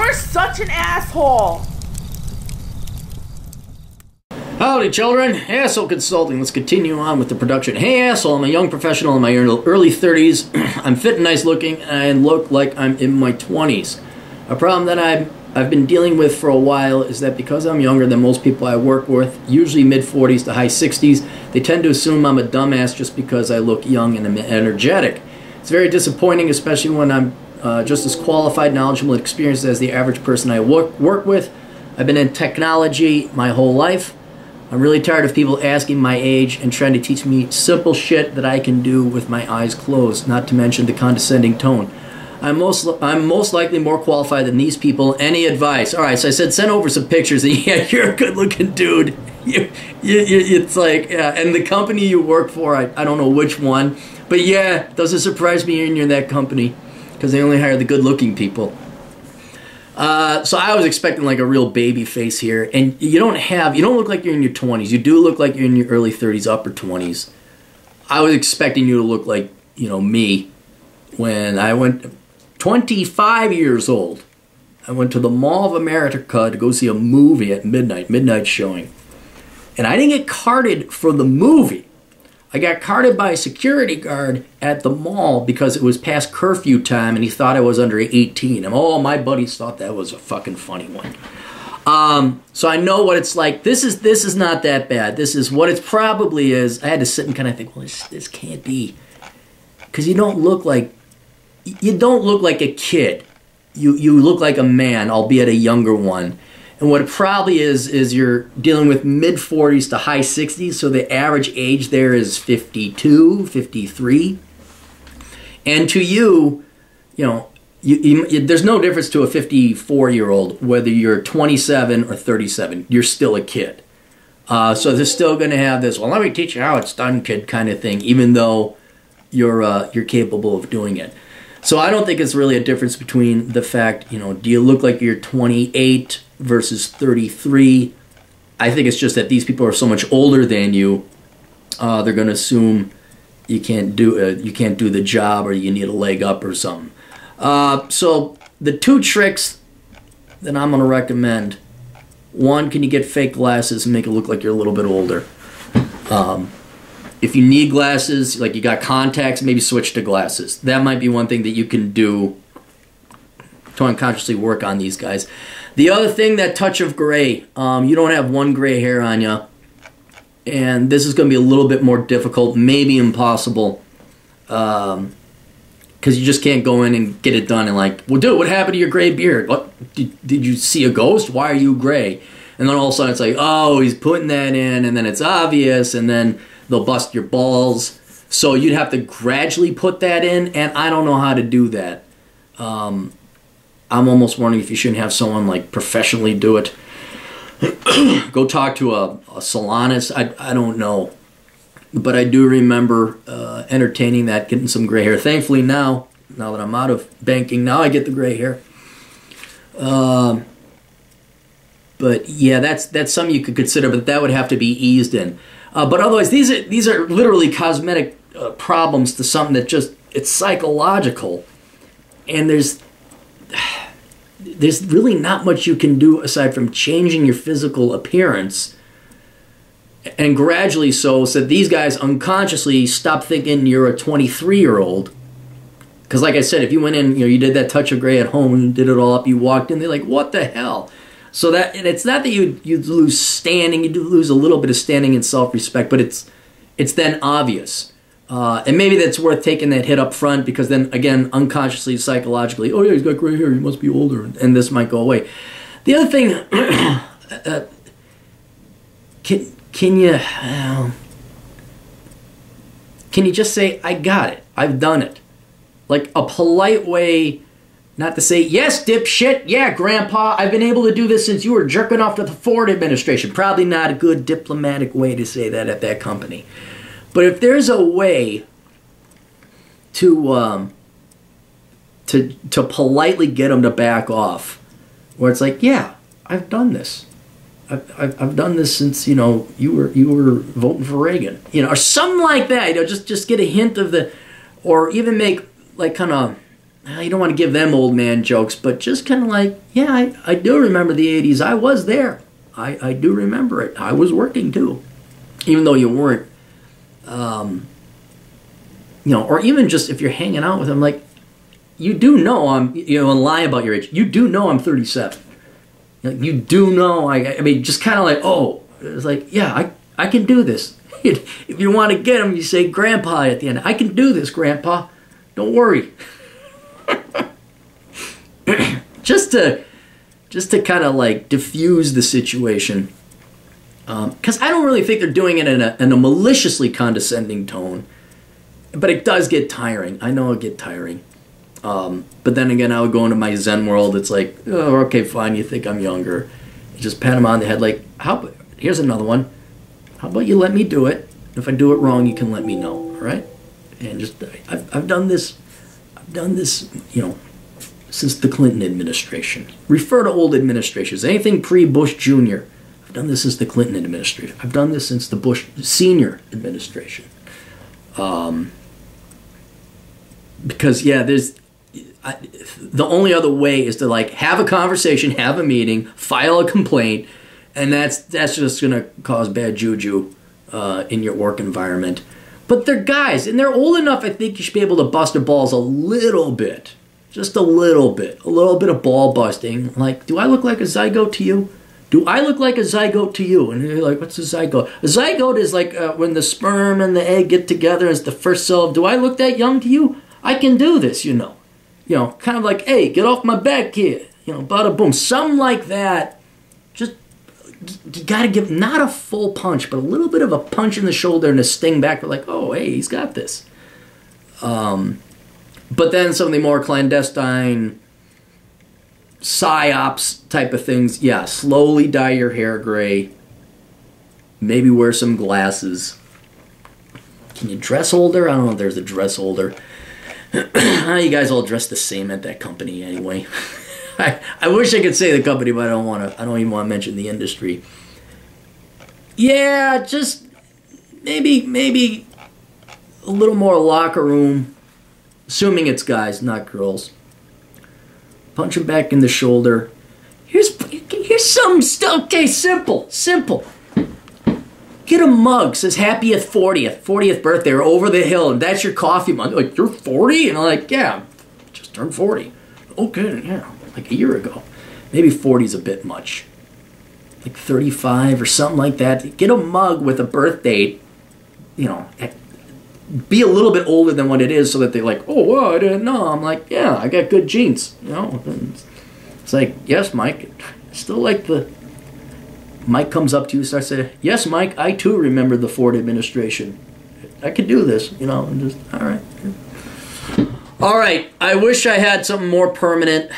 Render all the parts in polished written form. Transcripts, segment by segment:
You're such an asshole. Howdy, children. Asshole Consulting. Let's continue on with the production. Hey, asshole. I'm a young professional in my early 30s. I'm fit and nice looking, and look like I'm in my 20s. A problem that I've been dealing with for a while is that because I'm younger than most people I work with, usually mid-40s to high 60s, they tend to assume I'm a dumbass just because I look young and energetic. It's very disappointing, especially when I'm just as qualified, knowledgeable, and experienced as the average person I work with. I've been in technology my whole life. I'm really tired of people asking my age and trying to teach me simple shit that I can do with my eyes closed, not to mention the condescending tone. I'm most likely more qualified than these people. Any advice? All right, so I said send over some pictures. And yeah, you're a good-looking dude. It's like, yeah, and the company you work for, I don't know which one. But yeah, doesn't surprise me you're in that company because they only hire the good-looking people. So I was expecting like a real baby face here, and you don't look like you're in your 20s. You do look like you're in your early 30s, upper 20s. I was expecting you to look like, me when I went 25 years old. I went to the Mall of America to go see a movie at midnight showing. And I didn't get carded for the movie. I got carded by a security guard at the mall because it was past curfew time and he thought I was under 18. And all my buddies thought that was a fucking funny one. So I know what it's like. This is not that bad. This is what it probably is. I had to sit and kind of think, well, this can't be. Because you don't look like a kid. You look like a man, albeit a younger one. And what it probably is you're dealing with mid-40s to high 60s, so the average age there is 52, 53. And to you, there's no difference to a 54-year-old, whether you're 27 or 37. You're still a kid. So they're still going to have this, well, let me teach you how it's done, kid, kind of thing, even though you're capable of doing it. So I don't think it's really a difference between the fact, do you look like you're 28 versus 33. I think it's just that these people are so much older than you. They're going to assume you can't do the job, or you need a leg up or something. So the two tricks that I'm going to recommend: one, can you get fake glasses and make it look like you're a little bit older? If you need glasses, like you got contacts, maybe switch to glasses. That might be one thing that you can do to unconsciously work on these guys. The other thing, that touch of gray. You don't have one gray hair on you. And this is going to be a little bit more difficult, maybe impossible. Because you just can't go in and get it done and like, well, dude, what happened to your gray beard? What did you see a ghost? Why are you gray? And then all of a sudden it's like, oh, he's putting that in, and then it's obvious, and then they'll bust your balls. So you'd have to gradually put that in, and I don't know how to do that. I'm almost wondering if you shouldn't have someone like professionally do it. Go talk to a salonist. I don't know. But I do remember entertaining that, getting some gray hair. Thankfully now that I'm out of banking, now I get the gray hair. But yeah, that's something you could consider, but that would have to be eased in. But otherwise, these are literally cosmetic problems to something that just, it's psychological. And there's really not much you can do aside from changing your physical appearance, and gradually so that these guys unconsciously stop thinking you're a 23-year-old. Because like I said, if you went in, you did that touch of gray at home and did it all up, you walked in, they're like, what the hell? So that, and it's not that you'd lose standing, you do lose a little bit of standing and self-respect, but it's then obvious. And maybe that's worth taking that hit up front, because then, again, unconsciously, psychologically, oh yeah, he's got gray hair, he must be older, and this might go away. The other thing, can you just say, I got it, I've done it? Like a polite way, not to say, yes, dipshit, yeah, grandpa, I've been able to do this since you were jerking off to the Ford administration. Probably not a good diplomatic way to say that at that company. But if there's a way to politely get them to back off, where it's like, yeah, I've done this. I've done this since you were voting for Reagan, or something like that. Just get a hint of the, or even make like kind of you don't want to give them old man jokes, but just kind of like, yeah, I do remember the 80s. I was there. I do remember it. I was working too. Even though you weren't. Or even just if you're hanging out with them, like, you do know I'm, and lie about your age. You do know I'm 37. You do know, I mean, just kind of like, oh, it's like, yeah, I can do this. If you want to get them, you say Grandpa at the end. I can do this, Grandpa. Don't worry. just to kind of like diffuse the situation. Because I don't really think they're doing it in a maliciously condescending tone. But it does get tiring. I know it'll get tiring. But then again, I would go into my Zen world. It's like, oh, okay, fine, you think I'm younger. You just pat him on the head like, here's another one. How about you let me do it? If I do it wrong, you can let me know, all right? And just, I've done this, since the Clinton administration. Refer to old administrations. Anything pre-Bush Jr. I've done this since the Clinton administration. I've done this since the Bush Senior administration. Because, yeah, the only other way is to, like, have a conversation, have a meeting, file a complaint, and that's just going to cause bad juju in your work environment. But they're guys, and they're old enough, I think you should be able to bust their balls a little bit. Just a little bit. A little bit of ball busting. Like, do I look like a zygote to you? Do I look like a zygote to you? And you're like, what's a zygote? A zygote is like when the sperm and the egg get together. It's the first cell. Do I look that young to you? I can do this, kind of like, hey, get off my back here. Bada boom. Something like that. Just, you got to give, not a full punch, but a little bit of a punch in the shoulder and a sting back. We're like, oh, hey, he's got this. But then some of the more clandestine psyops type of things, yeah, slowly dye your hair gray. Maybe wear some glasses. Can you dress older? I don't know if there's a dress older. You guys all dress the same at that company anyway. I wish I could say the company, but I don't even want to mention the industry. Yeah, just maybe a little more locker room. Assuming it's guys, not girls. Punch him back in the shoulder. Here's some stuff. Okay, simple. Get a mug. Says happy 40th birthday, or over the hill, and that's your coffee mug. Like, you're 40? And I'm like, yeah, just turned 40. Okay, yeah, like a year ago. Maybe 40's a bit much. Like 35 or something like that. Get a mug with a birth date, be a little bit older than what it is so that they're like, oh, wow, I didn't know. I'm like, yeah, I got good genes. It's like, yes, Mike. Still like the... Mike comes up to you and starts saying, yes, Mike, I too remember the Ford administration. I could do this, and just, all right. All right, I wish I had something more permanent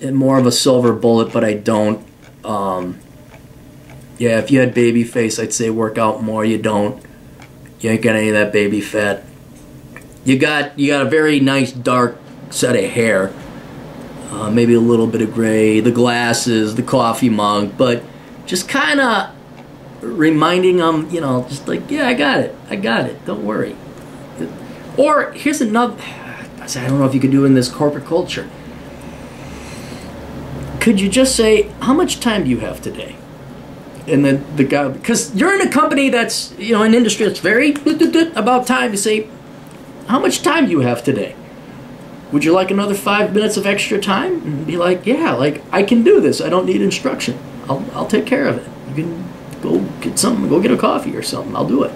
and more of a silver bullet, but I don't. Yeah, if you had baby face, I'd say work out more. You don't. You ain't got any of that baby fat. You got a very nice dark set of hair. Maybe a little bit of gray, the glasses, the coffee mug, but just kind of reminding them, just like, yeah, I got it, don't worry. Or here's another, I don't know if you could do it in this corporate culture. Could you just say, how much time do you have today? And then the guy, because you're in a company that's, an industry that's very about time, to say, how much time do you have today? Would you like another 5 minutes of extra time? And be like, yeah, like, I can do this. I don't need instruction. I'll take care of it. You can go get something, go get a coffee or something. I'll do it.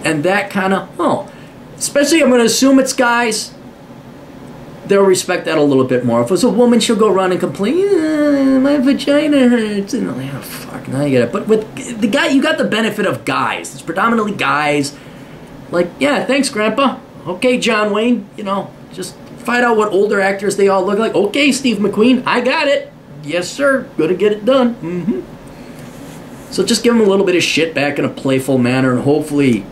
And that kind of, especially I'm going to assume it's guys, they'll respect that a little bit more. If it's a woman, she'll go run and complain, my vagina hurts. And I'm like, oh, fuck, now you get it. But with the guy, you got the benefit of guys. It's predominantly guys. Like, yeah, thanks, Grandpa. Okay, John Wayne, just find out what older actors they all look like. Okay, Steve McQueen, I got it. Yes, sir. Gonna get it done. Mm-hmm. So just give them a little bit of shit back in a playful manner, and hopefully,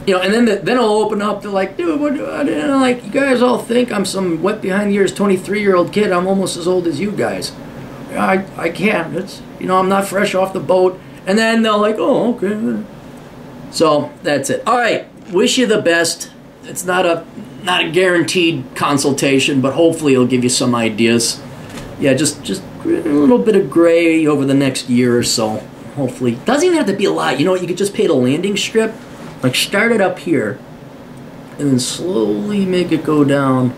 and then I'll open up to like, dude, what? Like, you guys all think I'm some wet behind the ears 23-year-old kid. I'm almost as old as you guys. I can't. It's I'm not fresh off the boat. And then they'll like, oh, okay. So that's it. All right. Wish you the best. It's not a guaranteed consultation, but hopefully it'll give you some ideas. Yeah, just a little bit of gray over the next year or so. Hopefully. Doesn't even have to be a lot. You know what? You could just paint a landing strip. Like, start it up here. And then slowly make it go down.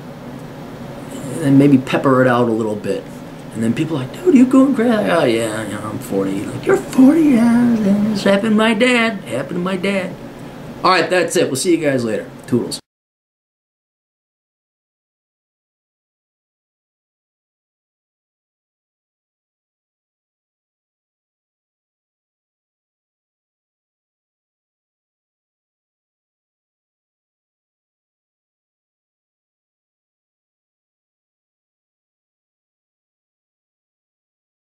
And then maybe pepper it out a little bit. And then people are like, dude, you going gray? Oh, yeah, I'm 40. Like, you're 40? Yeah, this happened to my dad. Happened to my dad. Alright, that's it. We'll see you guys later. Toodles.